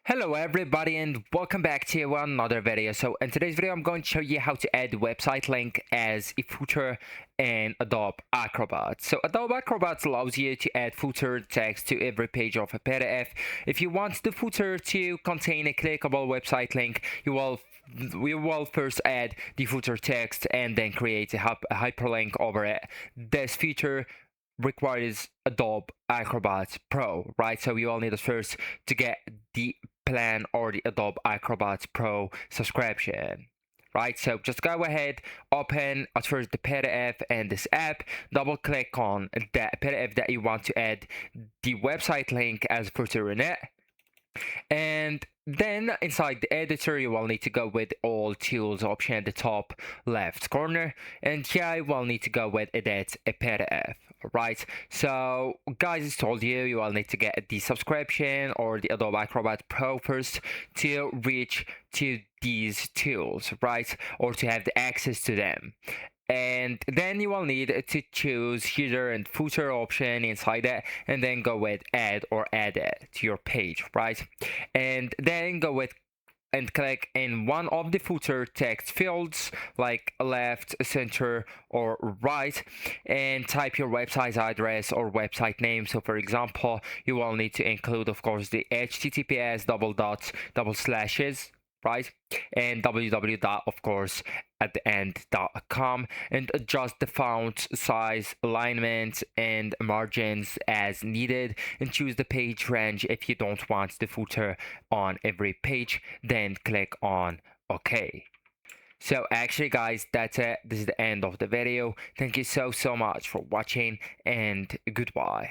Hello everybody and welcome back to another video. So in today's video I'm going to show you how to add website link as a footer in Adobe Acrobat. So Adobe Acrobat allows you to add footer text to every page of a PDF. If you want the footer to contain a clickable website link, we will first add the footer text and then create a hyperlink over it. This feature requires Adobe Acrobat Pro, right? So you all need it first to get the plan or the Adobe Acrobat Pro subscription, right? So just go ahead, open at first the PDF and this app, double click on that PDF that you want to add the website link as footer in it, and then inside the editor you will need to go with all tools option at the top left corner, and here you will need to go with edit a PDF. Right, so guys, as told you, you will need to get the subscription or the Adobe Acrobat Pro first to reach to these tools, right, or to have the access to them. And then you will need to choose header and footer option inside that, and then go with add or add it to your page, right? And then go with and click in one of the footer text fields like left, center, or right, and type your website address or website name. So for example, you will need to include, of course, the https double dots double slashes, right, and www dot, of course, at the end.com, and adjust the font size, alignment, and margins as needed, and choose the page range if you don't want the footer on every page. Then click on OK. So actually guys, that's it. This is the end of the video. Thank you so much for watching, and goodbye.